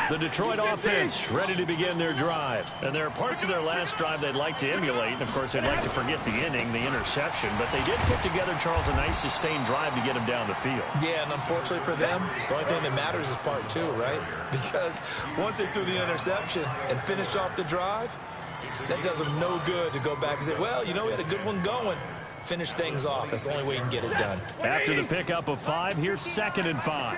The Detroit offense ready to begin their drive. And there are parts of their last drive they'd like to emulate. And, of course, they'd like to forget the inning, the interception. But they did put together, Charles, a nice sustained drive to get them down the field. Yeah, and unfortunately for them, the only thing that matters is part two, right? Because once they threw the interception and finished off the drive, that does them no good to go back and say, well, you know, we had a good one going. Finish things off. That's the only way you can get it done. After the pickup of 5, here's 2nd and 5.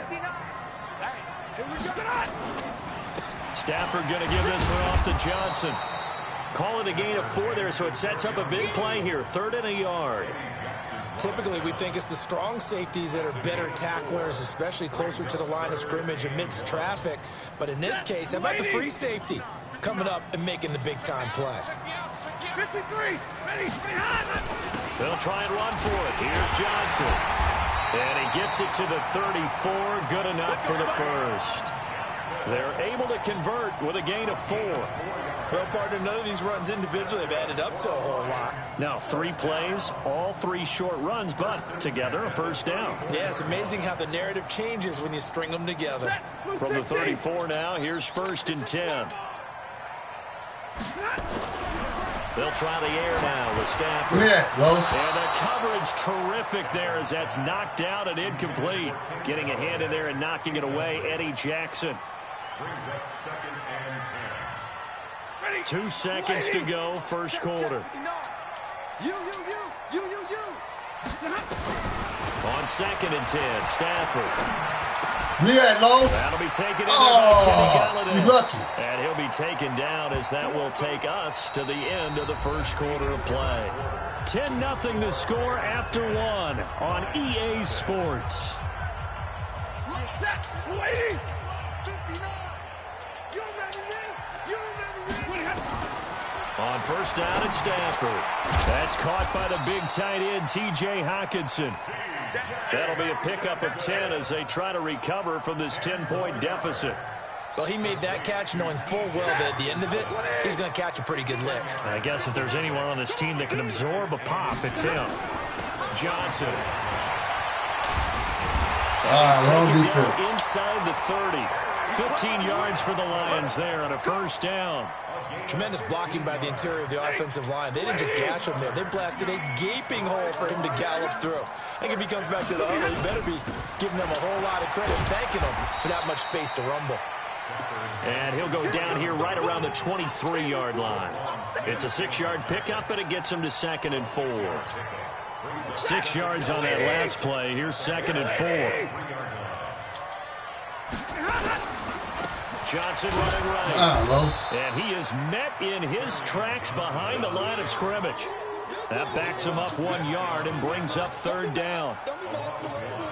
Stafford going to give this one off to Johnson. Call it a gain of 4 there, so it sets up a big play here. 3rd and a yard. Typically, we think it's the strong safeties that are better tacklers, especially closer to the line of scrimmage amidst traffic. But in this case, how about the free safety coming up and making the big-time play? 53, ready, They'll try and run for it. Here's Johnson. And he gets it to the 34. Good enough for the first. They're able to convert with a gain of 4. Well, partner, none of these runs individually have added up to a whole lot. Now, 3 plays, all 3 short runs, but together a first down. Yeah, it's amazing how the narrative changes when you string them together. From the 34 now, here's 1st and 10. They'll try the air now with Stafford. And the coverage terrific there as that's knocked out and incomplete. Getting a hand in there and knocking it away, Eddie Jackson. 2 seconds to go, first quarter. On 2nd and 10, Stafford. That'll be taken in by Kenny Galladay. Lucky. And he'll be taken down as that will take us to the end of the first quarter of play. 10-0 the score after 1 on EA Sports. On first down, it's Stafford. That's caught by the big tight end, T.J. Hockenson. That'll be a pickup of 10 as they try to recover from this 10-point deficit. Well, he made that catch knowing full well that at the end of it, he's going to catch a pretty good lick. I guess if there's anyone on this team that can absorb a pop, it's him. Johnson. Wrong defense. Inside the 30. 15 yards for the Lions there on a first down. Tremendous blocking by the interior of the offensive line. They didn't just gash him there. They blasted a gaping hole for him to gallop through. I think if he comes back to the huddle, he better be giving them a whole lot of credit, thanking them for that much space to rumble. And he'll go down here right around the 23-yard line. It's a 6-yard pickup, and it gets him to 2nd and 4. 6 yards on that last play. Here's 2nd and 4. Johnson running right. And he is met in his tracks behind the line of scrimmage. That backs him up 1 yard and brings up 3rd down.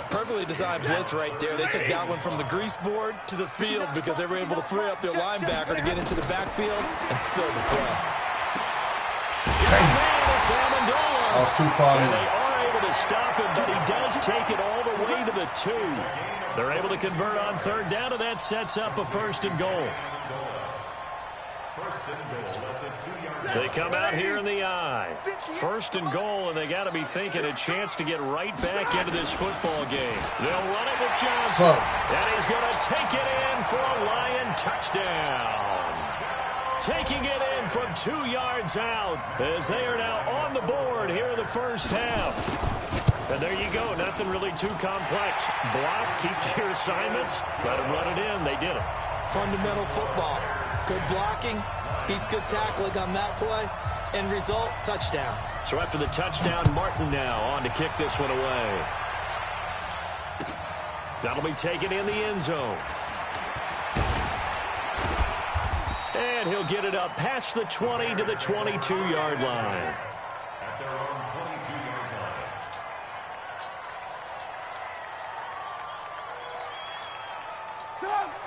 Perfectly designed blitz right there. They took that one from the grease board to the field because they were able to free up their linebacker to get into the backfield and spill the play. It's Amendola. I was too far in. They are able to stop him, but he does take it all the way to the 2. They're able to convert on 3rd down, and that sets up a 1st and goal. They come out here in the I. 1st and goal, and they got to be thinking a chance to get right back into this football game. They'll run it with Johnson, and he's going to take it in for a Lion touchdown. Taking it in from 2 yards out as they are now on the board here in the first half. And there you go. Nothing really too complex. Block, keep your assignments, let them run it in. They did it. Fundamental football. Good blocking, beats good tackling on that play. End result, touchdown. So after the touchdown, Martin now on to kick this one away. That'll be taken in the end zone. And he'll get it up past the 20 to the 22-yard line.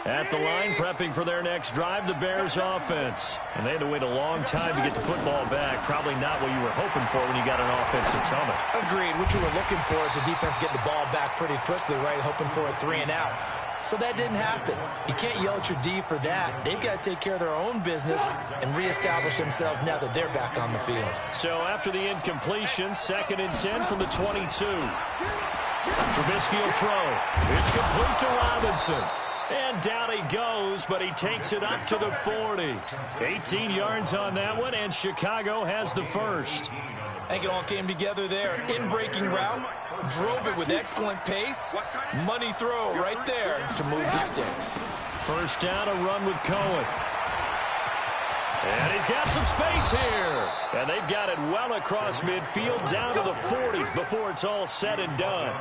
At the line, prepping for their next drive, the Bears offense. And they had to wait a long time to get the football back. Probably not what you were hoping for when you got an offense that's helmet. Agreed. What you were looking for is the defense getting the ball back pretty quickly, right? Hoping for a 3 and out. So that didn't happen. You can't yell at your D for that. They've got to take care of their own business and reestablish themselves now that they're back on the field. So after the incompletion, 2nd and 10 from the 22. Trubisky will throw. It's complete to Robinson. And down he goes, but he takes it up to the 40. 18 yards on that one, and Chicago has the first. I think it all came together there. In-breaking route, drove it with excellent pace. Money throw right there to move the sticks. First down, a run with Cohen. And he's got some space here. And they've got it well across midfield down to the 40 before it's all said and done.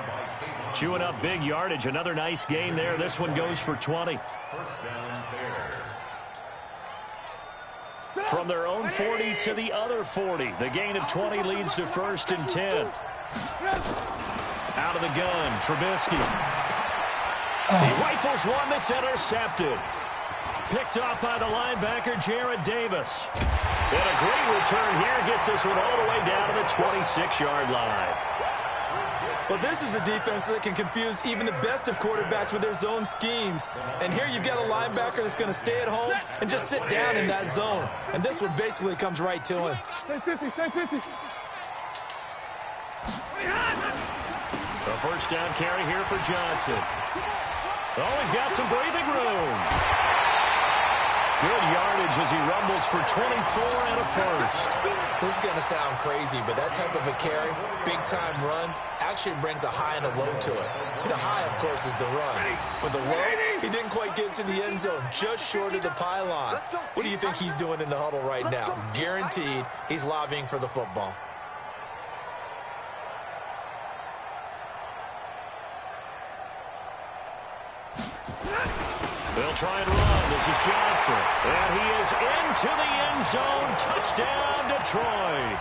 Chewing up big yardage. Another nice gain there. This one goes for 20. From their own 40 to the other 40. The gain of 20 leads to 1st and 10. Out of the gun, Trubisky. He rifles one that's intercepted. Picked off by the linebacker, Jared Davis. And a great return here gets this one all the way down to the 26-yard line. Well, this is a defense that can confuse even the best of quarterbacks with their zone schemes. And here you've got a linebacker that's going to stay at home and just sit down in that zone. And this one basically comes right to him. Stay 50, stay 50. A first down carry here for Johnson. Oh, he's got some breathing room. Good yardage as he rumbles for 24 and a first. This is going to sound crazy, but that type of a carry, big-time run, actually brings a high and a low to it. The high, of course, is the run. But the low, he didn't quite get to the end zone, just short of the pylon. What do you think he's doing in the huddle right now? Guaranteed he's lobbying for the football. They'll try and run. This is Johnson. And he is into the end zone. Touchdown, Detroit.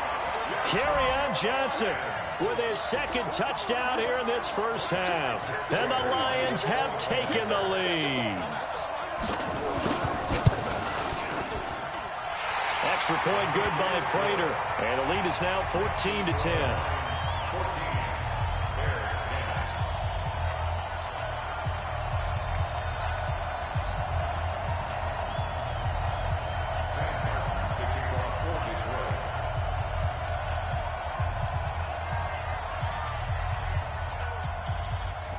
Kerryon Johnson with his second touchdown here in this first half. And the Lions have taken the lead. Extra point good by Prater. And the lead is now 14-10.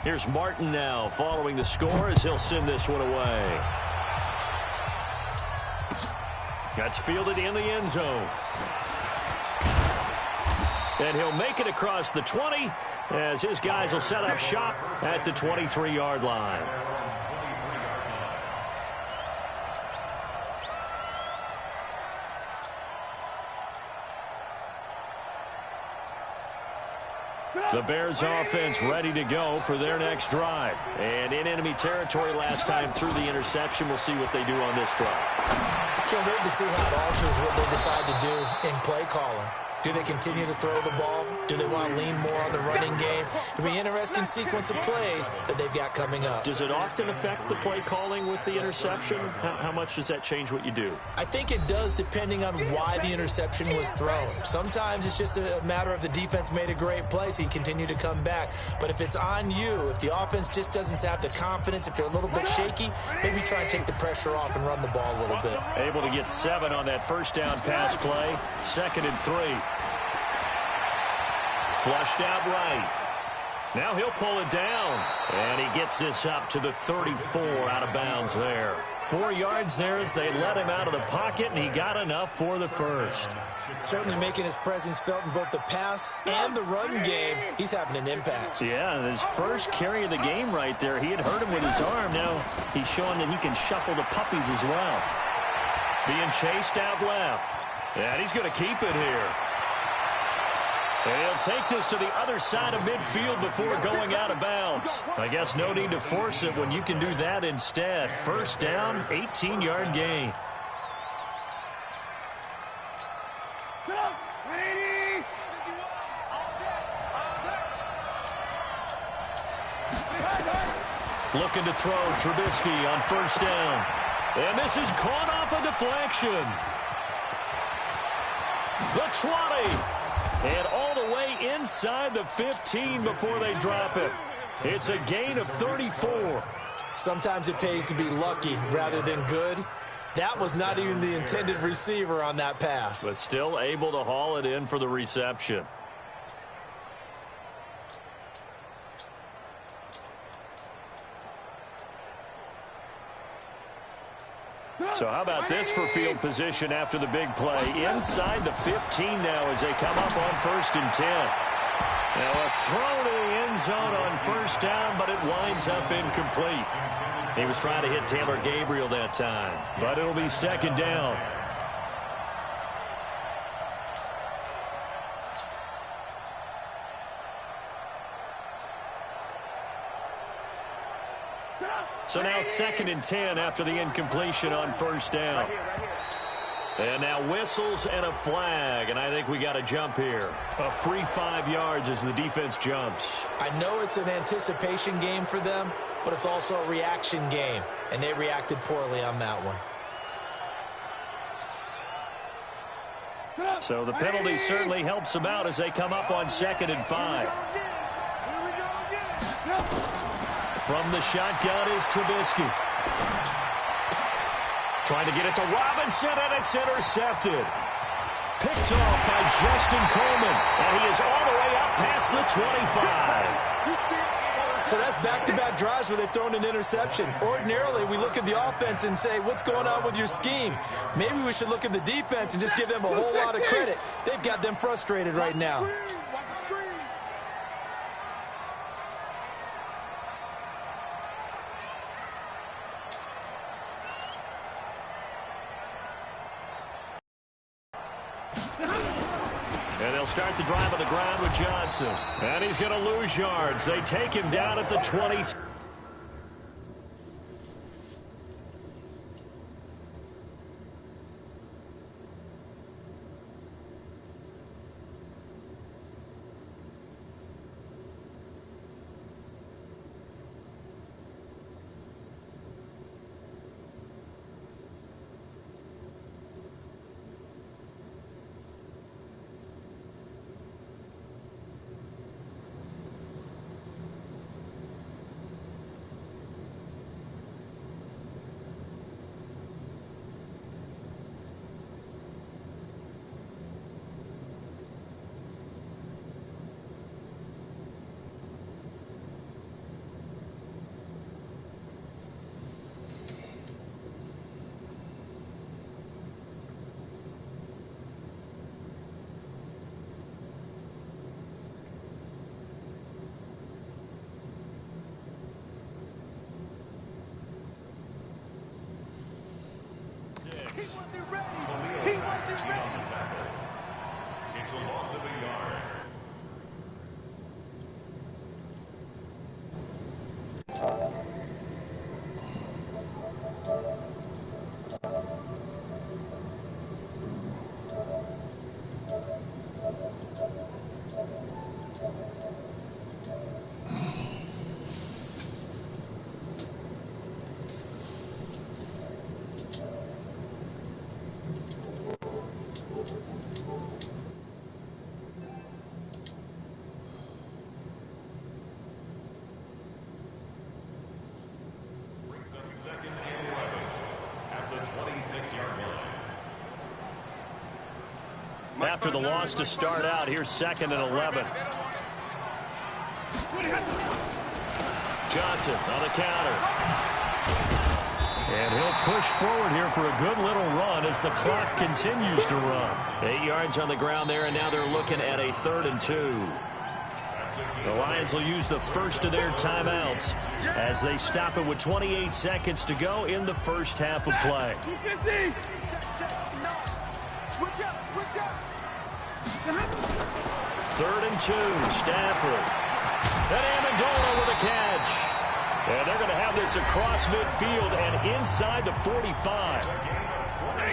Here's Martin now following the score as he'll send this one away. That's fielded in the end zone. And he'll make it across the 20 as his guys will set up shop at the 23-yard line. The Bears offense ready to go for their next drive. And in enemy territory last time through the interception. We'll see what they do on this drive. Can't wait to see how it alters what they decide to do in play calling. Do they continue to throw the ball? Do they want to lean more on the running game? It'll be an interesting sequence of plays that they've got coming up. Does it often affect the play calling with the interception? How much does that change what you do? I think it does depending on why the interception was thrown. Sometimes it's just a matter of the defense made a great play, so you continue to come back. But if it's on you, if the offense just doesn't have the confidence, if they're a little bit shaky, maybe try and take the pressure off and run the ball a little bit. Able to get 7 on that first down pass play. 2nd and 3. Flushed out right. Now he'll pull it down. And he gets this up to the 34 out of bounds there. 4 yards there as they let him out of the pocket, and he got enough for the first. Certainly making his presence felt in both the pass and the run game. He's having an impact. Yeah, his first carry of the game right there. He had hurt him with his arm. Now he's showing that he can shuffle the puppies as well. Being chased out left. And he's going to keep it here. And he'll take this to the other side of midfield before going out of bounds. I guess no need to force it when you can do that instead. First down, 18-yard gain. Looking to throw Trubisky on first down. And this is caught off a deflection. The 20. And all the way inside the 15 before they drop it. It's a gain of 34. Sometimes it pays to be lucky rather than good. That was not even the intended receiver on that pass. But still able to haul it in for the reception. So how about this for field position after the big play? Inside the 15 now as they come up on 1st and 10. Now a throw to the end zone on 1st down, but it winds up incomplete. He was trying to hit Taylor Gabriel that time, but it'll be 2nd down. So now 2nd and 10 after the incompletion on 1st down. And now whistles and a flag, and I think we got a jump here. A free 5 yards as the defense jumps. I know it's an anticipation game for them, but it's also a reaction game, and they reacted poorly on that one. So the penalty certainly helps them out as they come up on 2nd and 5. From the shotgun is Trubisky. Trying to get it to Robinson, and it's intercepted. Picked off by Justin Coleman, and he is all the way up past the 25. So that's back-to-back drives where they've thrown an interception. Ordinarily, we look at the offense and say, what's going on with your scheme? Maybe we should look at the defense and just give them a whole lot of credit. They've got them frustrated right now. And they'll start the drive on the ground with Johnson. And he's going to lose yards. They take him down at the 20. He wasn't ready. He wasn't ready. It's a loss of a yard. After the loss to start out, here's 2nd and 11. Johnson on the counter. And he'll push forward here for a good little run as the clock continues to run. 8 yards on the ground there, and now they're looking at a 3rd and 2. The Lions will use the first of their timeouts as they stop it with 28 seconds to go in the first half of play. Switch up, switch up. 3rd and 2, Stafford. And Amendola with a catch. And they're going to have this across midfield and inside the 45.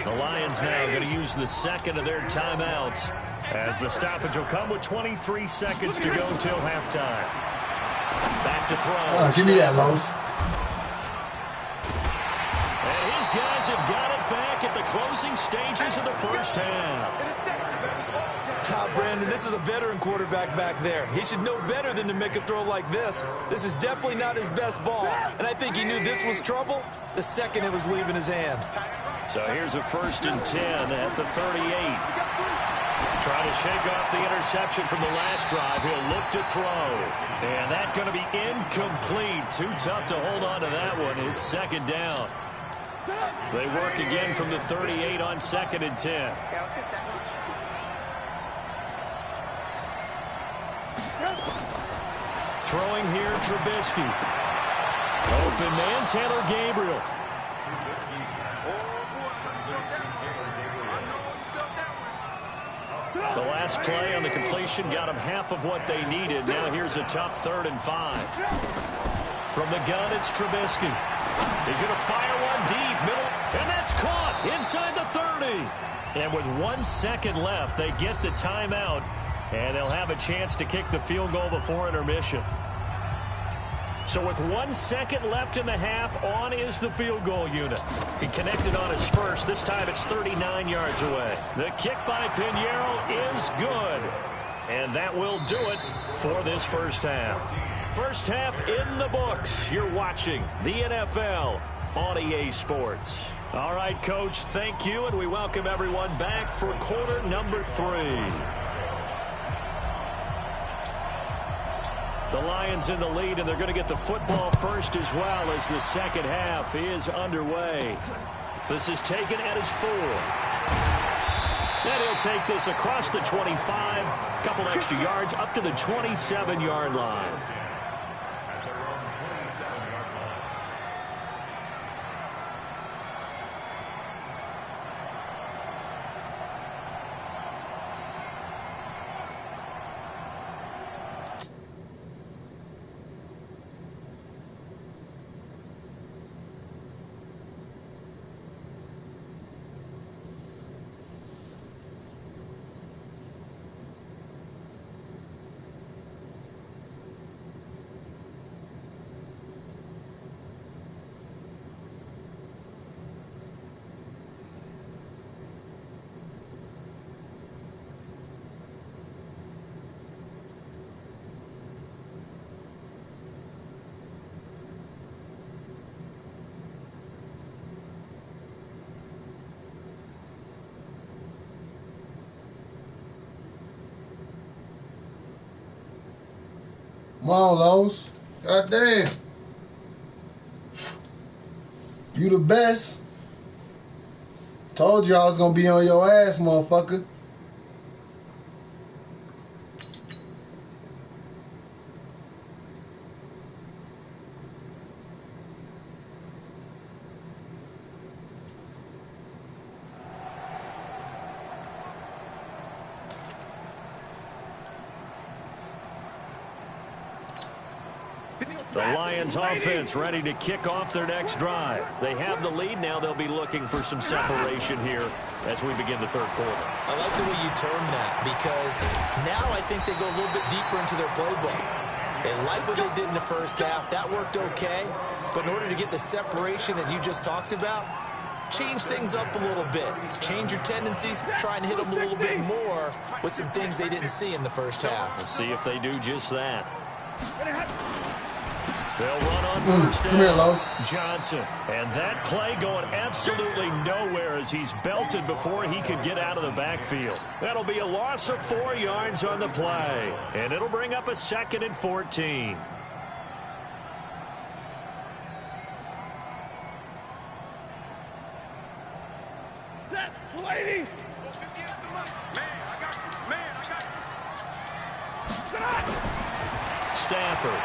The Lions now going to use the second of their timeouts as the stoppage will come with 23 seconds to go till halftime. Back to throw. Give me that, Los. And his guys have got it back at the closing stages of the first half. Brandon, this is a veteran quarterback back there. He should know better than to make a throw like this. This is definitely not his best ball, and I think he knew this was trouble the second it was leaving his hand. So here's a 1st and 10 at the 38. Trying to shake off the interception from the last drive. He'll look to throw. And that's going to be incomplete. Too tough to hold on to that one. It's 2nd down. They work again from the 38 on 2nd and 10. Yeah, let's get second. Throwing here, Trubisky. Open man, Taylor Gabriel. The last play on the completion got them half of what they needed. Now here's a tough 3rd and 5. From the gun, it's Trubisky. He's going to fire one deep, middle, and that's caught inside the 30. And with 1 second left, they get the timeout, and they'll have a chance to kick the field goal before intermission. So with 1 second left in the half, on is the field goal unit. He connected on his first. This time it's 39 yards away. The kick by Pinheiro is good. And that will do it for this first half. First half in the books. You're watching the NFL on EA Sports. All right, Coach, thank you, and we welcome everyone back for quarter number 3. The Lions in the lead, and they're going to get the football first as well as the second half is underway. This is taken at his 4. And he'll take this across the 25, a couple extra yards up to the 27-yard line. Come on, Los. God damn. You the best. Told you I was gonna be on your ass, motherfucker. The Lions offense ready to kick off their next drive. They have the lead. Now they'll be looking for some separation here as we begin the third quarter. I like the way you term that, because now I think they go a little bit deeper into their playbook. They like what they did in the first half. That worked okay. But in order to get the separation that you just talked about, change things up a little bit. Change your tendencies. Try and hit them a little bit more with some things they didn't see in the first half. We'll see if they do just that. They'll run on first down. Come here, Los. Johnson. And that play going absolutely nowhere as he's belted before he could get out of the backfield. That'll be a loss of 4 yards on the play. And it'll bring up a 2nd and 14. Set, lady. Stafford.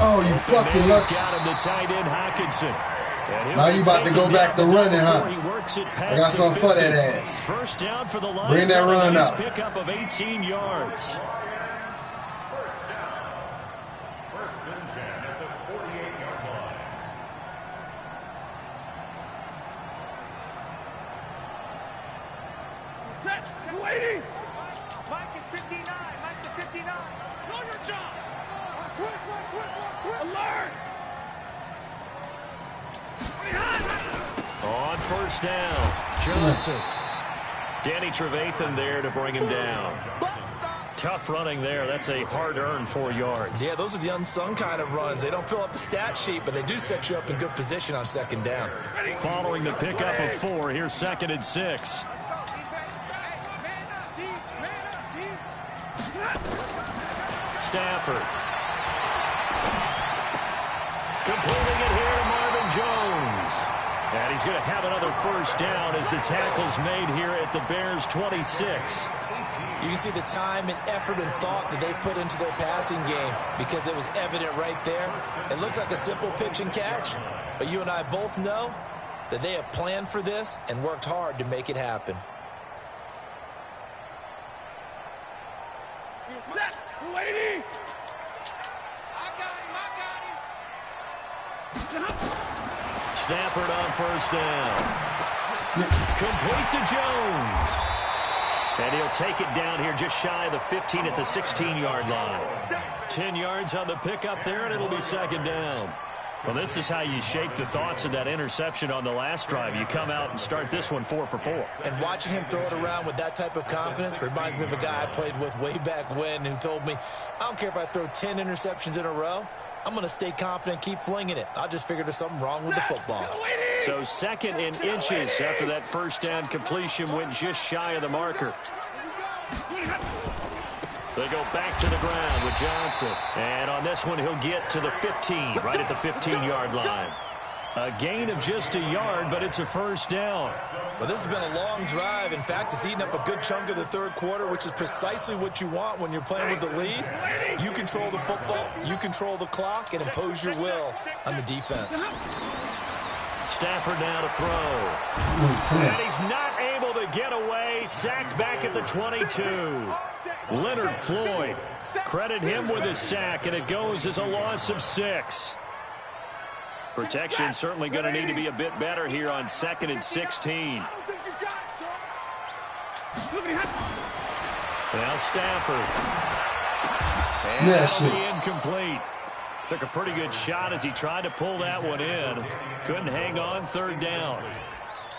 Oh, you fucking lucky. Got him to tight end Hockenson. Now you about to go back to running, huh? I got something for that ass. First down for the Lions. Bring that run up. Pickup of 18 yards. First and 10 at the 48-yard line. Set, lady. Mike is 59. Mike is 59. Know your job. Switch. Alert. On first down, Johnson. Danny Trevathan there to bring him down. Tough running there. That's a hard-earned 4 yards. Yeah, those are the unsung kind of runs. They don't fill up the stat sheet, but they do set you up in good position on second down. Following the pickup of 4, here's 2nd and 6. Stafford. Completing it here to Marvin Jones. And he's going to have another first down as the tackle's made here at the Bears' 26. You can see the time and effort and thought that they put into their passing game because it was evident right there. It looks like a simple pitch and catch, but you and I both know that they have planned for this and worked hard to make it happen. Lady! Stafford on first down. Complete to Jones. And he'll take it down here just shy of the 15 at the 16-yard line. 10 yards on the pickup there, and it'll be second down. Well, this is how you shape the thoughts of that interception on the last drive. You come out and start this one 4 for 4. And watching him throw it around with that type of confidence reminds me of a guy I played with way back when who told me, I don't care if I throw 10 interceptions in a row. I'm going to stay confident, keep flinging it. I just figured there's something wrong with the football. So second in inches after that first down completion went just shy of the marker. They go back to the ground with Johnson. And on this one, he'll get to the 15, right at the 15-yard line. A gain of just a yard, but it's a first down. Well, this has been a long drive. In fact, it's eaten up a good chunk of the third quarter, which is precisely what you want when you're playing with the lead. You control the football, you control the clock, and impose your will on the defense. Stafford now to throw. And he's not able to get away. Sacked back at the 22. Leonard Floyd. Credit him with his sack, and it goes as a loss of 6. Protection certainly going to need to be a bit better here on 2nd and 16. Now Stafford. And that'll be incomplete. Took a pretty good shot as he tried to pull that one in. Couldn't hang on, third down.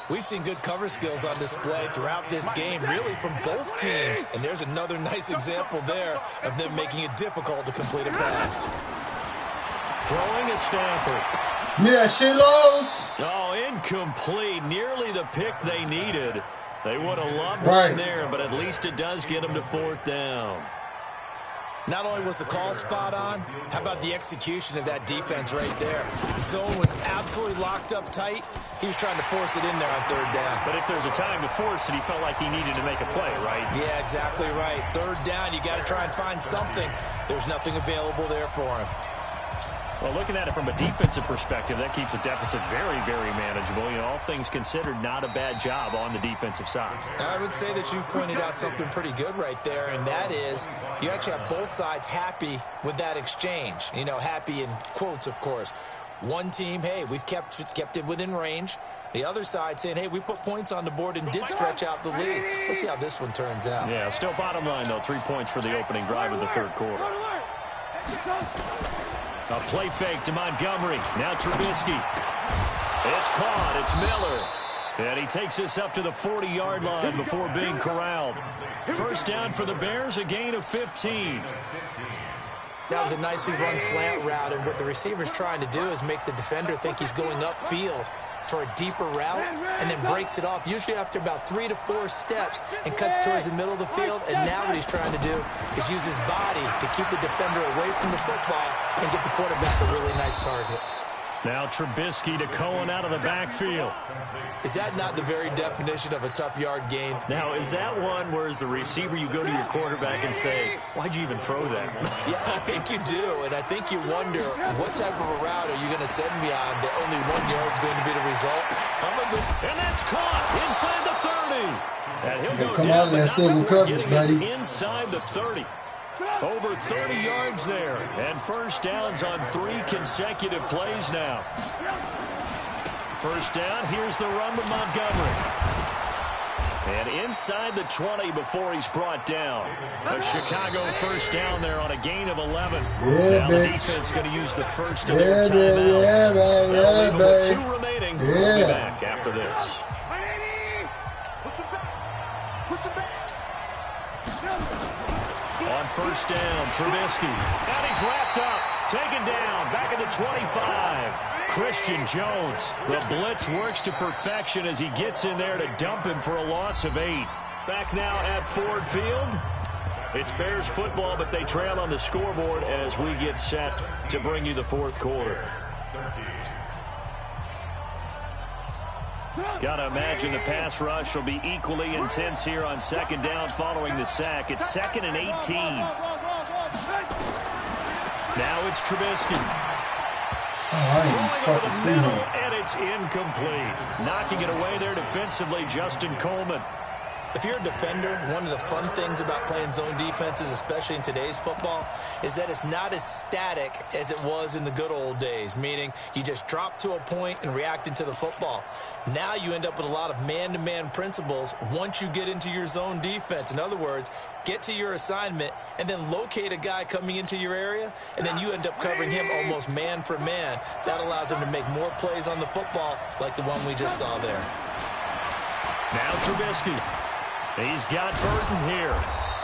We've seen good cover skills on display throughout this game, really from both teams. And there's another nice example there of them making it difficult to complete a pass. Throwing is Stafford. Yeah, shit lows. Oh, incomplete. Nearly the pick they needed. They would have loved right one there, but at least it does get them to fourth down. Not only was the call spot on, how about the execution of that defense right there? The zone was absolutely locked up tight. He was trying to force it in there on third down. But if there's a time to force it, he felt like he needed to make a play, right? Yeah, exactly right. Third down, you got to try and find something. There's nothing available there for him. Well, looking at it from a defensive perspective, that keeps the deficit very, very manageable. You know, all things considered, not a bad job on the defensive side. I would say that you've pointed out something pretty good right there, and that is you actually have both sides happy with that exchange. You know, happy in quotes, of course. One team, hey, we've kept it within range. The other side saying, hey, we put points on the board and did stretch out the lead. Let's see how this one turns out. Yeah, still bottom line, though, 3 points for the opening drive of the third quarter. A play fake to Montgomery. Now Trubisky. It's caught. It's Miller. And he takes this up to the 40-yard line before being corralled. First down for the Bears, a gain of 15. That was a nicely run slant route, and what the receiver's trying to do is make the defender think he's going upfield for a deeper route and then breaks it off, usually after about 3 to 4 steps, and cuts towards the middle of the field. And now what he's trying to do is use his body to keep the defender away from the football and get the quarterback a really nice target. Now Trubisky to Cohen out of the backfield. Is that not the very definition of a tough yard gain? Now, is that one where as the receiver you go to your quarterback and say, why'd you even throw that? Yeah, I think you do, and I think you wonder what type of a route are you going to send me on that only 1 yard is going to be the result. And that's caught inside the 30. And he'll go come down, out in that single coverage, buddy. Inside the 30. Over 30 yards there. And first downs on 3 consecutive plays now. First down, here's the run with Montgomery. And inside the 20 before he's brought down. A Chicago first down there on a gain of 11. Yeah, now bitch. the defense going to use the first of their timeouts. Yeah, They'll leave them with 2 baby. remaining. Yeah. We'll be back after this. On first down, Trubisky. And he's wrapped up. Taken down. Back at the 25. Christian Jones. The blitz works to perfection as he gets in there to dump him for a loss of 8. Back now at Ford Field. It's Bears football, but they trail on the scoreboard as we get set to bring you the fourth quarter. Gotta imagine the pass rush will be equally intense here on second down following the sack. It's 2nd and 18. Now it's Trubisky. Oh, I didn't fucking see him. And it's incomplete. Knocking it away there defensively, Justin Coleman. If you're a defender, one of the fun things about playing zone defenses, especially in today's football, is that it's not as static as it was in the good old days, meaning you just drop to a point and reacted to the football. Now you end up with a lot of man-to-man principles once you get into your zone defense. In other words, get to your assignment and then locate a guy coming into your area, and then you end up covering him almost man for man. That allows him to make more plays on the football like the one we just saw there. Now Trubisky. He's got Burton here.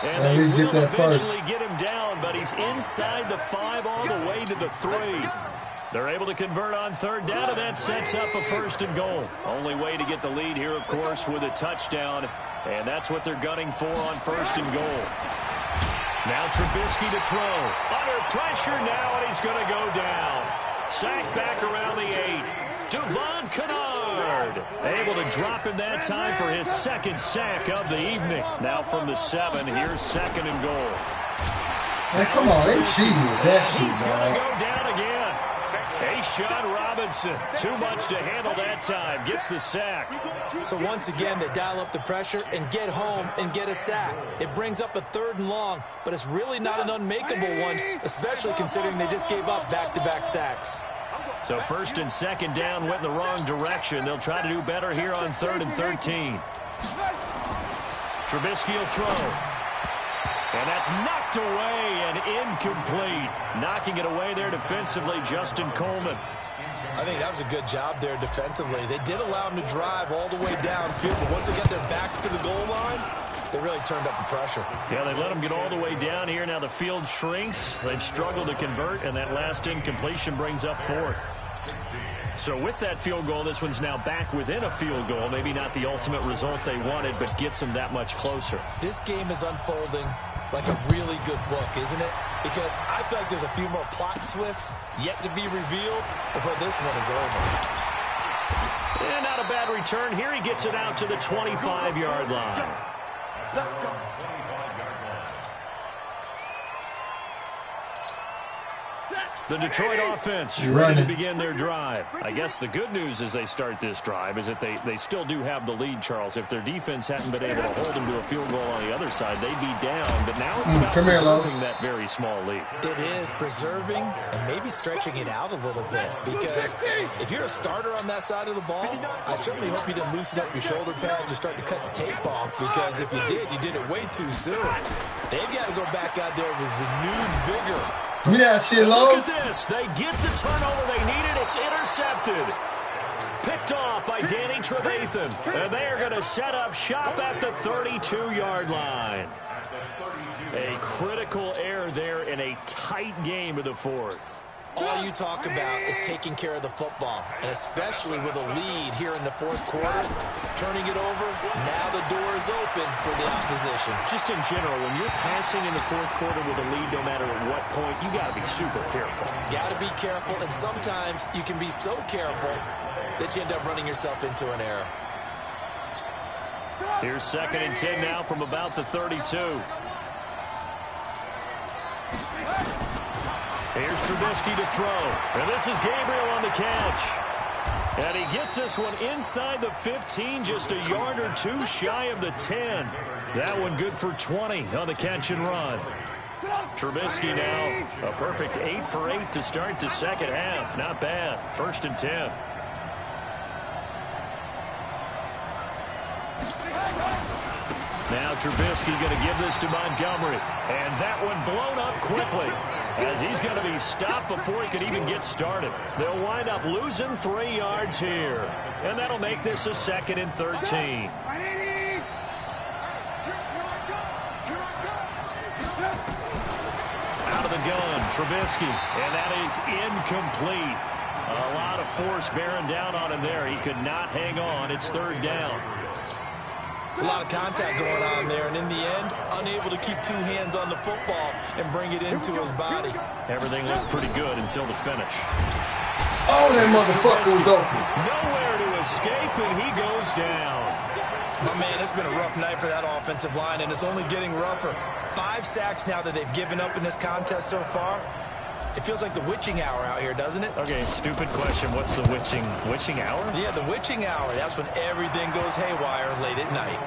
And at least get that first. Get him down, but he's inside the 5 all the way to the 3. They're able to convert on third down, and that sets up a 1st and goal. Only way to get the lead here, of course, with a touchdown. And that's what they're gunning for on 1st and goal. Now Trubisky to throw. Under pressure now, and he's going to go down. Sacked back around the 8. Devon Kennard able to drop him that time for his 2nd sack of the evening. Now from the 7, here's 2nd and goal. Man, come on, they cheating with that shit, He's going to go down again. Sean Robinson, too much to handle that time, gets the sack. So once again, they dial up the pressure and get home and get a sack. It brings up a 3rd and long, but it's really not an unmakeable one, especially considering they just gave up back-to-back sacks. So 1st and 2nd down went in the wrong direction. They'll try to do better here on 3rd and 13. Trubisky will throw. And that's knocked away and incomplete. Knocking it away there defensively, Justin Coleman. I think that was a good job there defensively. They did allow him to drive all the way downfield, but once they got their backs to the goal line, they really turned up the pressure. Yeah, they let them get all the way down here. Now the field shrinks. They've struggled to convert, and that last incompletion brings up 4th. So with that field goal, this one's now back within a field goal. Maybe not the ultimate result they wanted, but gets them that much closer. This game is unfolding like a really good book, isn't it? Because I feel like there's a few more plot twists yet to be revealed before this one is over. And not a bad return. Here he gets it out to the 25-yard line. Let's go. The Detroit offense ready to begin their drive. I guess the good news as they start this drive is that they still do have the lead, Charles. If their defense hadn't been able to hold them to a field goal on the other side, they'd be down. But now it's about preserving that very small lead. It is preserving and maybe stretching it out a little bit. Because if you're a starter on that side of the ball, I certainly hope you didn't loosen up your shoulder pads or start to cut the tape off. Because if you did it way too soon. They've got to go back out there with renewed vigor. Give me that shit, Lowe's. Look at this. They get the turnover they needed. It's intercepted. Picked off by Danny Trevathan. And they are going to set up shop at the 32-yard line. A critical error there in a tight game of the 4th. All you talk about is taking care of the football, and especially with a lead here in the 4th quarter, turning it over, now the door is open for the opposition. Just in general, when you're passing in the 4th quarter with a lead, no matter at what point, you got to be super careful. Got to be careful, and sometimes you can be so careful that you end up running yourself into an error. Here's 2nd and 10 now from about the 32. Here's Trubisky to throw. And this is Gabriel on the catch. And he gets this one inside the 15, just a yard or 2 shy of the 10. That one good for 20 on the catch and run. Trubisky now a perfect 8 for 8 to start the 2nd half. Not bad. 1st and 10. Now Trubisky going to give this to Montgomery. And that one blown up quickly as he's going to be stopped before he can even get started. They'll wind up losing 3 yards here. And that'll make this a 2nd and 13. Out of the gun, Trubisky. And that is incomplete. A lot of force bearing down on him there. He could not hang on. It's 3rd down. It's a lot of contact going on there, and in the end, unable to keep 2 hands on the football and bring it into his body. Everything looked pretty good until the finish. Oh, that motherfucker was open. Nowhere to escape, and he goes down. Oh, man, it's been a rough night for that offensive line, and it's only getting rougher. 5 sacks now that they've given up in this contest so far. It feels like the witching hour out here, doesn't it? Okay, stupid question. What's the witching hour? Yeah, the witching hour. That's when everything goes haywire late at night.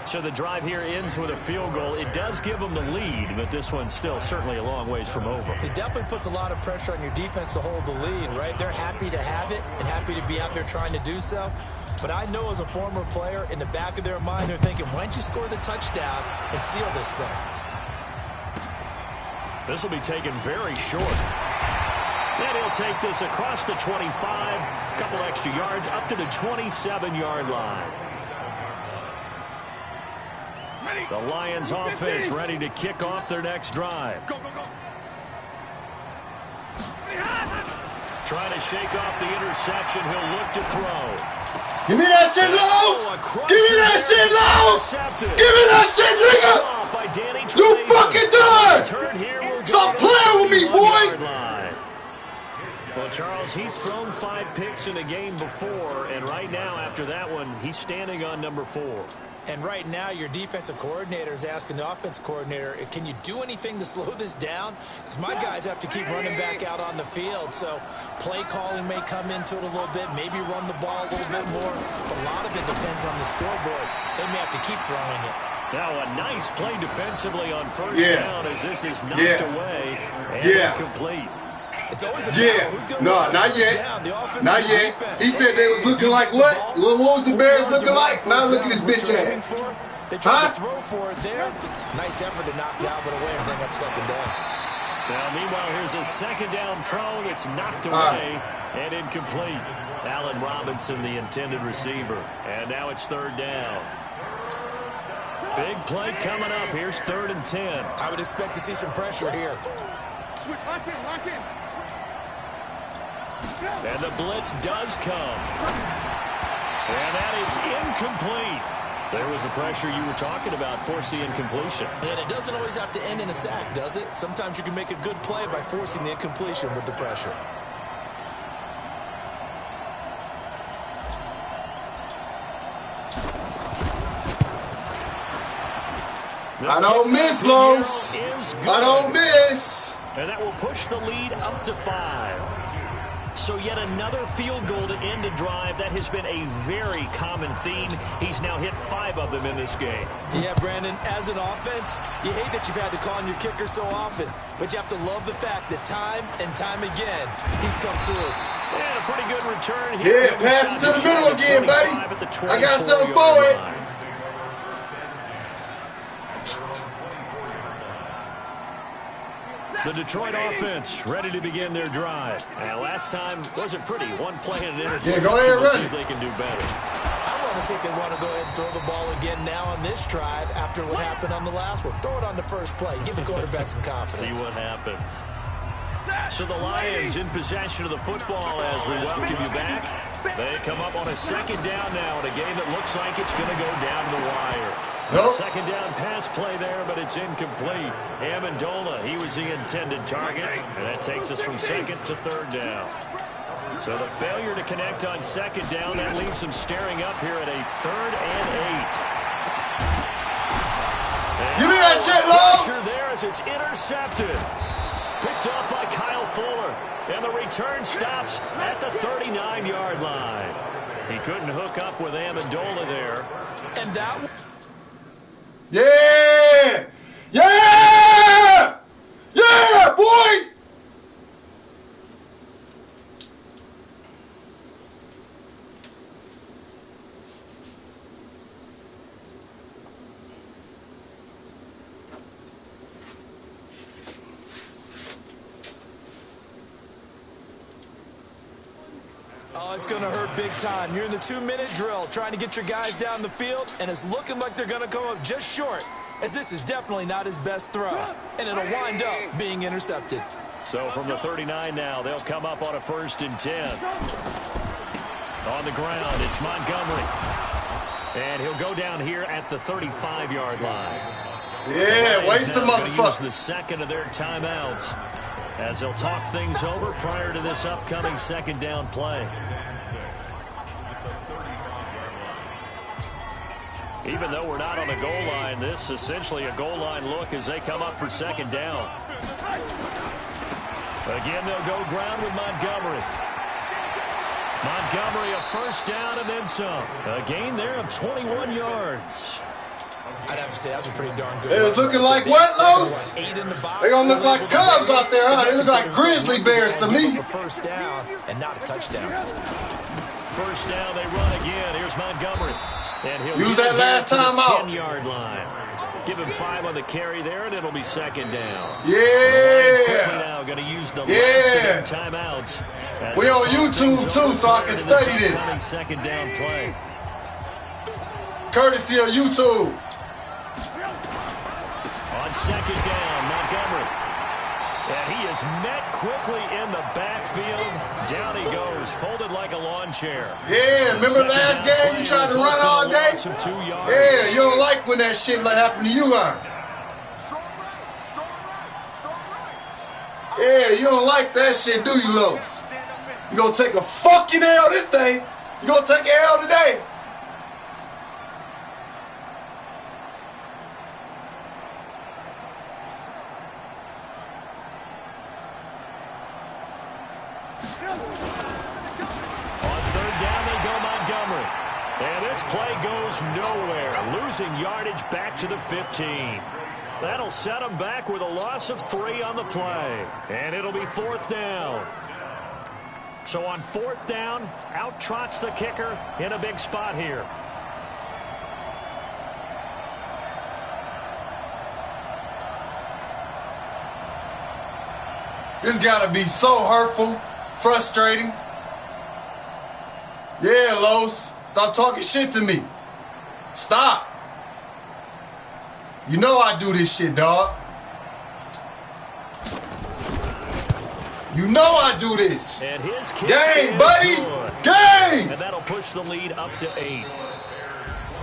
So the drive here ends with a field goal. It does give them the lead, but this one's still certainly a long ways from over. It definitely puts a lot of pressure on your defense to hold the lead, right? They're happy to have it and happy to be out there trying to do so. But I know as a former player, in the back of their mind, they're thinking, why don't you score the touchdown and seal this thing? This will be taken very short. And he'll take this across the 25, a couple extra yards, up to the 27-yard line. The Lions offense ready to kick off their next drive. Go, go, go. Trying to shake off the interception. He'll look to throw. Give me that shit, Lowe's! Give me that shit, Lowe's! Give me that shit, nigga! You fucking done! Stop playing with me, boy! Well, Charles, he's thrown 5 picks in a game before, and right now, after that one, he's standing on number 4. And right now, your defensive coordinator is asking the offensive coordinator, can you do anything to slow this down? Because my guys have to keep running back out on the field. So play calling may come into it a little bit, maybe run the ball a little bit more. But a lot of it depends on the scoreboard. They may have to keep throwing it. Now a nice play defensively on first down as this is knocked away and incomplete. It's always a no, not yet. Not yet. He said they was looking like what? What was the Bears looking like? Now look at this bitch ass. They tried to throw for it there. Nice effort to knock down, but away and bring up second down. Now, meanwhile, here's a second down throw that's knocked away and incomplete. Allen Robinson, the intended receiver. And now it's third down. Big play coming up. Here's 3rd and 10. I would expect to see some pressure here. Switch, lock in, lock in. And the blitz does come. And that is incomplete. There was the pressure you were talking about, force the incompletion. And it doesn't always have to end in a sack, does it? Sometimes you can make a good play by forcing the incompletion with the pressure. I don't miss, Los. I don't miss. And that will push the lead up to 5. So yet another field goal to end a drive. That has been a very common theme. He's now hit 5 of them in this game. Yeah, Brandon, as an offense, you hate that you've had to call on your kicker so often, but you have to love the fact that time and time again, he's come through. And a pretty good return here. Yeah, pass it to the middle again, buddy. I got something for it. The Detroit offense ready to begin their drive. And last time wasn't pretty. One play and an interception. Yeah, go ahead and run. See if they can do better. I want to see if they want to go ahead and throw the ball again now on this drive after what happened on the last one. Throw it on the first play. Give the quarterback some confidence. See what happens. So the Lions in possession of the football as we welcome you back. They come up on a second down now in a game that looks like it's going to go down the wire. Nope. Second down pass play there, but it's incomplete. Amendola, he was the intended target, and that takes us from second to third down. So the failure to connect on second down, that leaves them staring up here at a 3rd and 8. And give me that shit, Lowe! pressure there as it's intercepted. Picked up by Kyle Fuller, and the return stops at the 39-yard line. He couldn't hook up with Amendola there. And that... Yeah! Yeah! Yeah, boy! Oh, it's going to hurt big time. You're in the 2-minute drill trying to get your guys down the field, and it's looking like they're going to come up just short, as this is definitely not his best throw, and it'll wind up being intercepted. So from the 39 now, they'll come up on a 1st and 10. On the ground, it's Montgomery. And he'll go down here at the 35-yard line. Yeah, waste the motherfuckers. The second of their timeouts as they'll talk things over prior to this upcoming second down play. Even though we're not on the goal line, this is essentially a goal line look as they come up for second down. Again, they'll go ground with Montgomery. Montgomery a first down and then some. A gain there of 21 yards. I'd have to say that's a pretty darn good. It was looking like what, Los? They're going to look like Cubs out there, huh? They look like Grizzly Bears to me. First down and not a touchdown. First down, they run again. Here's Montgomery. And he'll use that last time out. 10-yard line. Give him 5 on the carry there, and it'll be second down. Yeah. Now going to use the last timeouts. We on YouTube too, so I can study this. Second down play. Courtesy of YouTube. On second down, Montgomery. And he is met quickly in the backfield. Down he goes, folded like a lawn chair. Yeah, remember last game you tried to run all day? Yeah, you don't like when that shit like happen to you, huh? Yeah, you don't like that shit, do you, Los? You gonna take a fucking L this day. You gonna take an L today. On third down, they go Montgomery. And this play goes nowhere. Losing yardage back to the 15. That'll set them back with a loss of 3 on the play. And it'll be fourth down. So on fourth down, out trots the kicker in a big spot here. This gotta be so hurtful, frustrating. Yeah, Los, stop talking shit to me. Stop. You know I do this shit, dog. You know I do this. And his kick game, buddy. Good. Game. And that'll push the lead up to 8.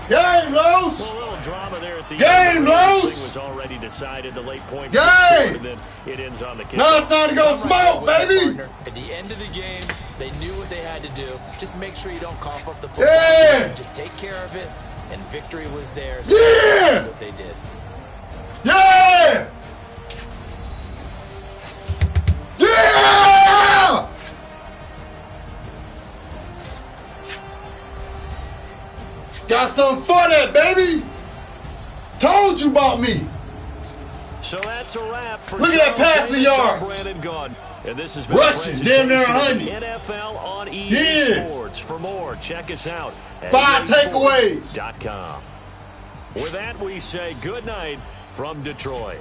Game, Los. Well, a little drama there at the game, end. Los. The thing was already decided. The late point. Game. And then it ends on the kick. Now it's time to go smoke, baby. At the end of the game, they knew what they had to do. Just make sure you don't cough up the football. Yeah. Just take care of it, and victory was theirs. Yeah. What they did. Yeah. Yeah. Got something for that, baby. Told you about me. So that's a wrap for look at that passing yards. And this has been rushing, damn near 100. NFL on EA Yeah. Sports. For more, check us out at 5 takeaways. EASports.com. With that, we say good night from Detroit.